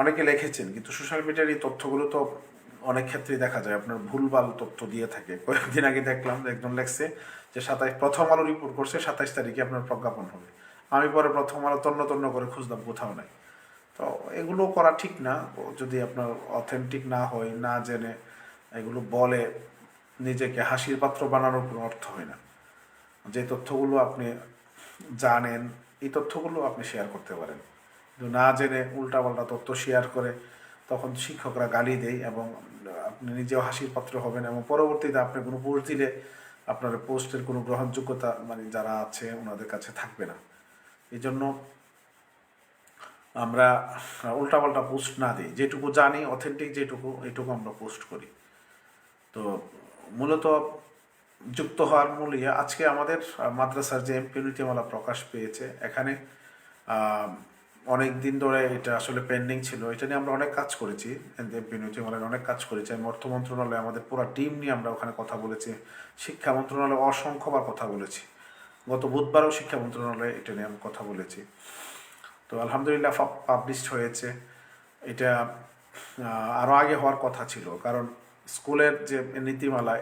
অনেকে লিখেছেন, কিন্তু সোশ্যাল মিডিয়ার এই তথ্যগুলো তো অনেক ক্ষেত্রেই দেখা যায় আপনার ভুলভাল তথ্য দিয়ে থাকে। কয়েকদিন আগে দেখলাম যে একজন লেখছে যে প্রথম আলো রিপোর্ট করছে 27 তারিখে আপনার প্রজ্ঞাপন হবে। আমি পরে প্রথম আলো তন্ন তন্ন করে খুঁজলাম, কোথাও নাই। তো এগুলো করা ঠিক না। যদি আপনার অথেন্টিক না হয়, না জেনে এগুলো বলে নিজেকে হাসির পাত্র বানানোর কোনো অর্থ হয় না। যে তথ্যগুলো আপনি জানেন, এই তথ্যগুলো আপনি শেয়ার করতে পারেন, কিন্তু না জেনে উল্টাপাল্টা তথ্য শেয়ার করে তখন শিক্ষকরা গালি দেয় এবং আপনি নিজেও হাসির পাত্র হবেন, এবং পরবর্তীতে আপনি কোনো পোস্ট দিলে আপনার পোস্টের কোনো গ্রহণযোগ্যতা মানে যারা আছে ওনাদের কাছে থাকবে না। এই জন্য আমরা উল্টাপাল্টা পোস্ট না দিই, যেটুকু জানি অথেন্টিক যেটুকু এইটুকু আমরা পোস্ট করি। তো মূলত যুক্ত হওয়ার মূল আজকে আমাদের মাদ্রাসার যে এমপি নীতিমালা প্রকাশ পেয়েছে, এখানে অনেক দিন ধরে এটা আসলে পেন্ডিং ছিল। এটা নিয়ে আমরা অনেক কাজ করেছি, এমপি নীতিমালায় অনেক কাজ করেছি। আমি অর্থ মন্ত্রণালয়ে আমাদের পুরো টিম নিয়ে আমরা ওখানে কথা বলেছি, শিক্ষা মন্ত্রণালয়ে অসংখ্যবার কথা বলেছি, গত বুধবারও শিক্ষা মন্ত্রণালয়ে এটা নিয়ে আমি কথা বলেছি। তো আলহামদুলিল্লাহ পাবলিশড হয়েছে। এটা আরও আগে হওয়ার কথা ছিল, কারণ স্কুলের যে নীতিমালা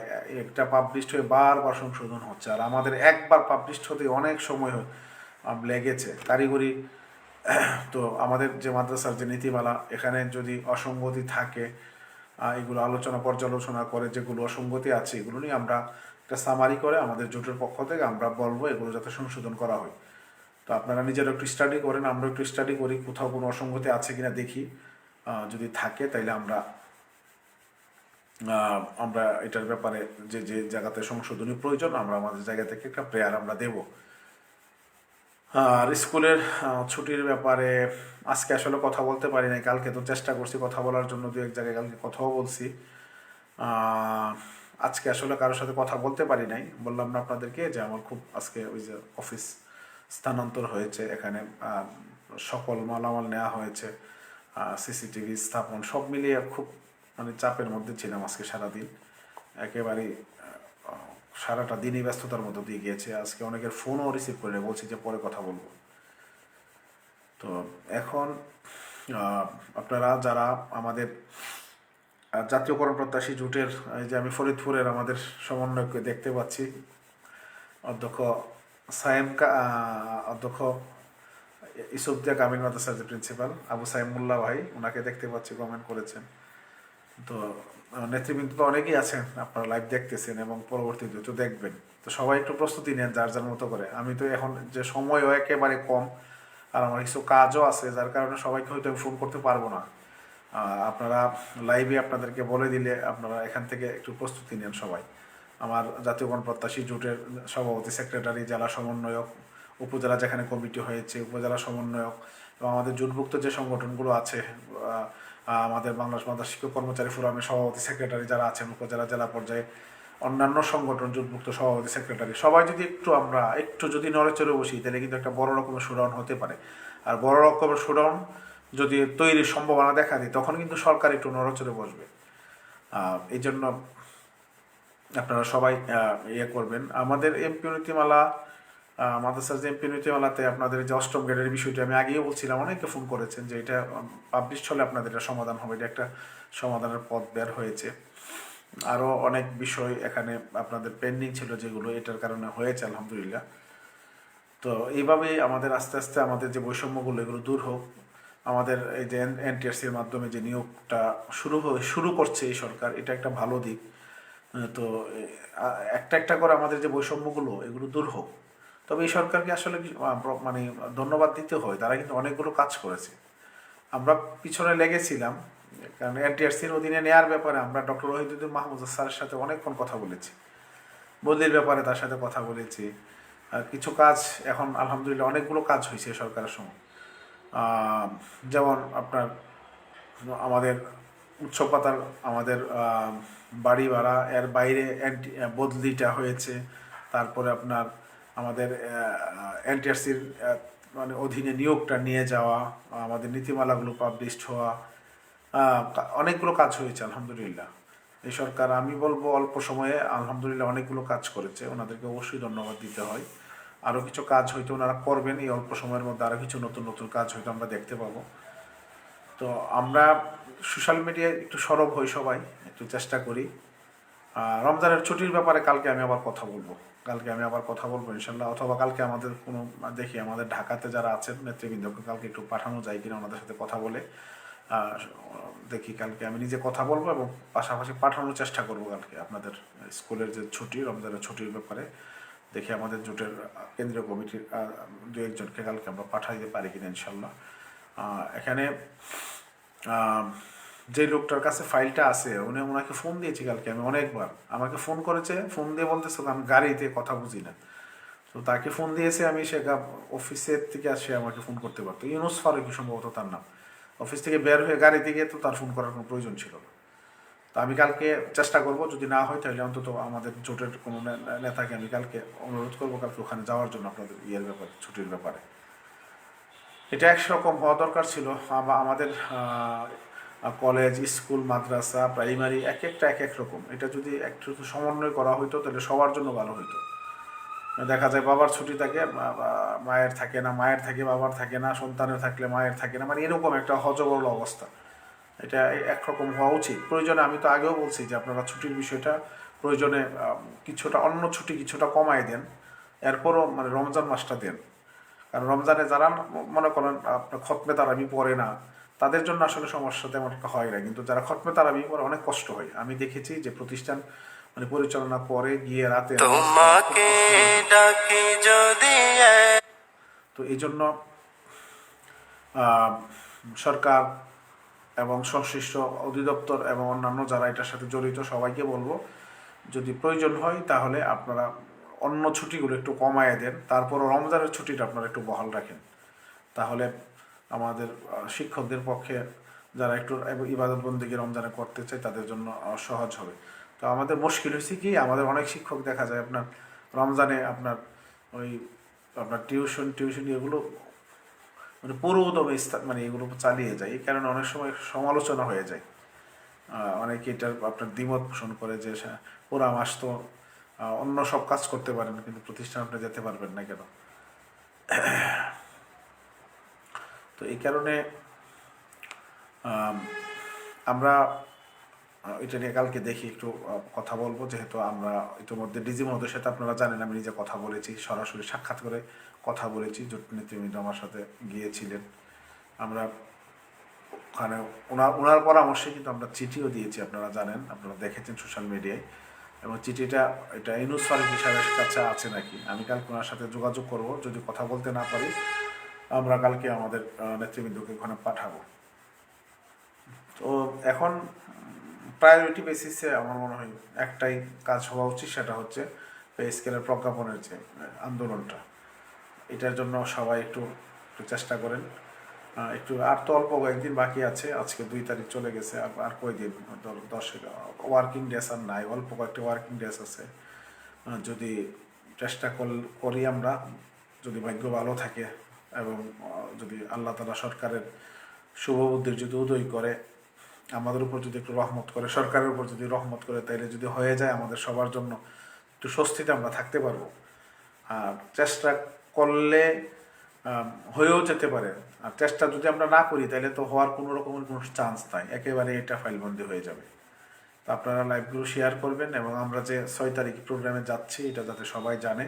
একটা পাবলিশড হয়ে বারবার সংশোধন হচ্ছে, আর আমাদের একবার পাবলিশড হতে অনেক সময় লেগেছে কারিগরি। তো আমাদের যে মাদ্রাসার যে নীতিমালা, এখানে যদি অসঙ্গতি থাকে এগুলো আলোচনা পর্যালোচনা করে যেগুলো অসঙ্গতি আছে এগুলো নিয়ে আমরা একটা সামারি করে আমাদের জোটের পক্ষ থেকে আমরা বলবো এগুলো যাতে সংশোধন করা হয়। তো আপনারা নিজেরা একটু স্টাডি করেন, আমরা একটু স্টাডি করি, কোথাও কোনো অসঙ্গতি আছে কিনা দেখি। যদি থাকে তাইলে আমরা এটার ব্যাপারে যে যে জায়গাতে সংশোধনী প্রয়োজন আমরা আমাদের জায়গা থেকে একটা প্রেয়ার আমরা দেব। আর স্কুলের ছুটির ব্যাপারে আজকে আসলে কথা বলতে পারি নাই, কালকে তো চেষ্টা করছি কথা বলার জন্য, দু এক জায়গায় কালকে কথাও বলছি। আজকে আসলে কারোর সাথে কথা বলতে পারি নাই। বললাম না আপনাদেরকে যে আমার খুব আজকে ওই যে অফিস স্থানান্তর হয়েছে, এখানে সকল মালামাল নেওয়া হয়েছে, সিসিটিভি স্থাপন সব মিলিয়ে খুব মানে চাপের মধ্যে ছিলাম আজকে সারাদিন। একেবারেই সারাটা দিনই ব্যস্ততার মধ্যে দিয়ে গিয়েছে। আজকে অনেকের ফোনও রিসিভ করে বলছি যে পরে কথা বলবো। তো এখন আপনারা যারা আমাদের জাতীয়করণ প্রত্যাশী জোটের, এই যে আমি ফরিদপুরের আমাদের সমন্বয়কে দেখতে পাচ্ছি, অধ্যক্ষ অধ্যক্ষ ইসুফদিয়া কামিল মাদ্রাসার যে প্রিন্সিপাল আবু সাইম মোল্লা ভাই, ওনাকে দেখতে পাচ্ছি, কমেন্ট করেছেন। তো নেতৃবৃন্দ তো অনেকেই আছেন, আপনারা লাইভ দেখতেছেন এবং পরবর্তীতে তো দেখবেন। তো সবাই একটু প্রস্তুতি নেন যার যার মতো করে। আমি তো এখন যে সময়ও একেবারে কম, আর আমার কিছু কাজও আছে, যার কারণে সবাইকে হয়তো আমি ফোন করতে পারবো না। আপনারা লাইভে আপনাদেরকে বলে দিলে আপনারা এখান থেকে একটু প্রস্তুতি নেন সবাই। আমার জাতীয় গণপ্রত্যাশী জোটের সভাপতি, সেক্রেটারি, জেলা সমন্বয়ক, উপজেলা যেখানে কমিটি হয়েছে উপজেলা সমন্বয়ক, এবং আমাদের জোটভুক্ত যে সংগঠনগুলো আছে, আমাদের বাংলাদেশ মাদ্রাসা শিক্ষক কর্মচারী ফোরামের সভাপতি সেক্রেটারি যারা আছেন উপজেলা জেলা পর্যায়ে, অন্যান্য সংগঠন জোটভুক্ত সভাপতি সেক্রেটারি, সবাই যদি আমরা একটু যদি নড়েচড়ে বসি, তাহলে কিন্তু একটা বড় রকমের শোডাউন হতে পারে। আর বড় রকমের শোডাউন যদি তৈরির সম্ভাবনা দেখা দিই, তখন কিন্তু সরকার একটু নড়েচড়ে বসবে। এই জন্য আপনারা সবাই ইয়ে করবেন। আমাদের এমপি নীতিমালা, মাদ্রাসার যে এমপি নীতিমালাতে আপনাদের যে অষ্টম গ্রেডের বিষয়টি আমি আগেও বলছিলাম, অনেকে ফোন করেছেন যে এটা পাবলিশ হলে আপনাদের এটা সমাধান হবে, এটা একটা সমাধানের পথ বের হয়েছে। আরও অনেক বিষয় এখানে আপনাদের পেন্ডিং ছিল যেগুলো এটার কারণে হয়েছে আলহামদুলিল্লাহ। তো এইভাবেই আমাদের আস্তে আস্তে আমাদের যে বৈষম্যগুলো এগুলো দূর হোক। আমাদের এই যে এনটিআরসির মাধ্যমে যে নিয়োগটা শুরু করছে এই সরকার, এটা একটা ভালো দিক। তো একটা একটা করে আমাদের যে বৈষম্যগুলো এগুলো দূর হোক। তবে এই সরকারকে আসলে মানে ধন্যবাদ দিতে হয়, তারা কিন্তু অনেকগুলো কাজ করেছে। আমরা পিছনে লেগেছিলাম, কারণ এনটিআরসির অধীনে নেওয়ার ব্যাপারে আমরা ডক্টর ওহিদুদ্দিন মাহমুদ স্যারের সাথে অনেকক্ষণ কথা বলেছি, বদলির ব্যাপারে তার সাথে কথা বলেছি। কিছু কাজ এখন আলহামদুলিল্লাহ অনেকগুলো কাজ হয়েছে সরকারের সময়। যেমন আপনার আমাদের উৎসব পাতার আমাদের বাড়ি ভাড়া এর বাইরে বদলিটা হয়েছে। তারপরে আপনার আমাদের এনটিআরসির মানে অধীনে নিয়োগটা নিয়ে যাওয়া, আমাদের নীতিমালাগুলো পাবলিশড হওয়া, অনেকগুলো কাজ হয়েছে আলহামদুলিল্লাহ। এই সরকার আমি বলবো অল্প সময়ে আলহামদুলিল্লাহ অনেকগুলো কাজ করেছে, ওনাদেরকে অবশ্যই ধন্যবাদ দিতে হয়। আরও কিছু কাজ হয়তো ওনারা করবেন এই অল্প সময়ের মধ্যে, আরও কিছু নতুন নতুন কাজ হয়তো আমরা দেখতে পাবো। তো আমরা সোশ্যাল মিডিয়ায় একটু সরব হই, সবাই একটু চেষ্টা করি। রমজানের ছুটির ব্যাপারে কালকে আমি আবার কথা বলবো, ইনশাল্লাহ। অথবা কালকে আমাদের কোনো দেখি আমাদের ঢাকাতে যারা আছেন নেতৃবৃন্দকে কালকে একটু পাঠানো যায় কিনা ওনাদের সাথে কথা বলে দেখি। কালকে আমি নিজে কথা বলবো এবং পাশাপাশি পাঠানোর চেষ্টা করব কালকে আপনাদের স্কুলের যে ছুটি, রমজানের ছুটির ব্যাপারে দেখি আমাদের জোটের কেন্দ্রীয় কমিটির দু একজনকে কালকে আমরা পাঠাইতে পারি কিনা ইনশাল্লাহ। এখানে যে লোকটার কাছে ফাইলটা আছে ওনাকে ফোন দিয়েছি কালকে আমি অনেকবার, আমাকে ফোন করেছে, ফোন দিয়ে বলতেছে আমি গাড়িতে কথা বুঝি না। তো তাকে ফোন দিয়েছে আমি, সে অফিসের থেকে আসে আমাকে ফোন করতে পারতো, ইউনুস ফারুকী সম্ভবত তার নাম। অফিস থেকে বের হয়ে গাড়িতে গিয়ে তো তার ফোন করার কোনো প্রয়োজন ছিল না। তো আমি কালকে চেষ্টা করব, যদি না হয় তাহলে অন্তত আমাদের জোটের কোনো নেতাকে আমি কালকে অনুরোধ করবো কালকে ওখানে যাওয়ার জন্য আপনাদের ব্যাপারে, ছুটির ব্যাপারে। এটা একরকম হওয়া দরকার ছিল। আমাদের কলেজ, স্কুল, মাদ্রাসা, প্রাইমারি এক এক রকম। এটা যদি একটু সমন্বয় করা হইতো তাহলে সবার জন্য ভালো হইতো। দেখা যায় বাবার ছুটি থাকে, মায়ের থাকে না, মায়ের থাকে বাবার থাকে না, সন্তানের থাকলে মায়ের থাকে না, মানে এরকম একটা হজবরল অবস্থা। এটা একরকম হওয়া উচিত। প্রয়োজনে আমি তো আগেও বলছি যে আপনারা ছুটির বিষয়টা প্রয়োজনে কিছুটা অন্য ছুটি কিছুটা কমায় দেন, এরপরও মানে রমজান মাসটা দেন। কারণ রমজানে যারা মনে করেন আপনার খতমে তারাবি পড়ে না তাদের জন্য আসলে সমস্যা তেমন একটা হয় না, কিন্তু যারা খতমে তারাবি পড়ে অনেক কষ্ট হয়। আমি দেখেছি যে প্রতিষ্ঠান মানে পরিচালনা করে গিয়ে রাতে তো এই জন্য সরকার এবং সংশ্লিষ্ট অধিদপ্তর এবং অন্যান্য যারা এটার সাথে জড়িত সবাইকে বলবো, যদি প্রয়োজন হয় তাহলে আপনারা অন্য ছুটিগুলো একটু কমায় দেন, তারপরও রমজানের ছুটিটা আপনারা একটু বহাল রাখেন। তাহলে আমাদের শিক্ষকদের পক্ষে যারা একটু ইবাদত বন্দেগী রমজানে করতে চায় তাদের জন্য সহজ হবে। তো আমাদের মুশকিল হয়েছে কি, আমাদের অনেক শিক্ষক দেখা যায় আপনার রমজানে আপনার ওই আপনার টিউশন এগুলো মানে পুরো উদমে মানে এগুলো চালিয়ে যায়। এই কারণে অনেক সময় সমালোচনা হয়ে যায়। অনেকে এটার আপনার দ্বিমত পোষণ করে যে পুরা মাস তো অন্য সব কাজ করতে পারেন কিন্তু প্রতিষ্ঠান আপনি যেতে পারবেন না কেন। তো এই কারণে আমরা এটা নিয়ে কালকে দেখি একটু কথা বলবো, যেহেতু আমরা ইতিমধ্যে ডিজি মহোদয়ের সাথে আপনারা জানেন আমি নিজে কথা বলেছি, সরাসরি সাক্ষাৎ করে কথা বলেছি। জোট নেতৃবৃন্দ আমার সাথে গিয়েছিলেন, আমরা ওখানে ওনার পরামর্শে কিন্তু আমরা চিঠিও দিয়েছি, আপনারা জানেন, আপনারা দেখেছেন সোশ্যাল মিডিয়ায়। এবং চিঠিটা এটা ইউনুস ফারুকী সাহেবের কাছে আছে নাকি, আমি কালকে ওনার সাথে যোগাযোগ করব। যদি কথা বলতে না পারি আমরা কালকে আমাদের নেতৃবৃন্দকে ওখানে পাঠাবো। তো এখন প্রায়োরিটি বেসিসে আমার মনে হয় একটাই কাজ হওয়া উচিত, সেটা হচ্ছে পে স্কেলের প্রজ্ঞাপনের যে আন্দোলনটা, এটার জন্য সবাই একটু চেষ্টা করেন। একটু আর তো অল্প কয়েকদিন বাকি আছে, আজকে 2 তারিখ চলে গেছে, আর কয়েকদিন 10 ওয়ার্কিং ডেজ আর নাই, অল্প কয়েকটি ওয়ার্কিং ডেজ আছে। যদি চেষ্টা করি আমরা, যদি ভাগ্য ভালো থাকে এবং যদি আল্লাহ তাআলা সরকারের শুভবুদ্ধির যদি উদয় করে, আমাদের উপর যদি একটু রহমত করে, সরকারের উপর যদি রহমত করে, তাইলে যদি হয়ে যায় আমাদের সবার জন্য একটু স্বস্তিতে আমরা থাকতে পারবো। আর চেষ্টা করলে হয়েও যেতে পারে, আর চেষ্টা যদি আমরা না করি তাহলে তো হওয়ার কোনো রকমের কোনো চান্স নাই, একেবারে এটা ফাইলবন্দি হয়ে যাবে। তো আপনারা লাইভগুলো শেয়ার করবেন এবং আমরা যে 6 তারিখ প্রোগ্রামে যাচ্ছি এটা যাতে সবাই জানে,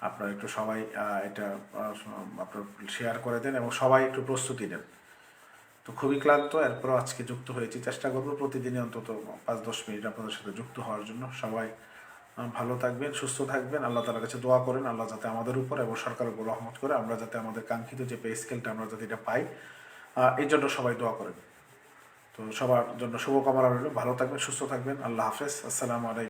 আপনারা একটু সবাই এটা আপনার শেয়ার করে দেন এবং সবাই একটু প্রস্তুতি নেন। তো খুবই ক্লান্ত, এরপরও আজকে যুক্ত হয়েছি, চেষ্টা করবো প্রতিদিনই অন্তত 5-10 মিনিট আপনাদের সাথে যুক্ত হওয়ার জন্য। সবাই ভালো থাকবেন, সুস্থ থাকবেন, আল্লাহ তাআলার কাছে দোয়া করেন আল্লাহ যাতে আমাদের উপর এবং সরকারের উপর রহমত করে, আমরা যাতে আমাদের কাঙ্ক্ষিত যে পে স্কেলটা আমরা যাতে এটা পাই, এই জন্য সবাই দোয়া করেন। তো সবার জন্য শুভকামনা রইল, ভালো থাকবেন, সুস্থ থাকবেন, আল্লাহ হাফেজ, আসসালামু আলাইকুম।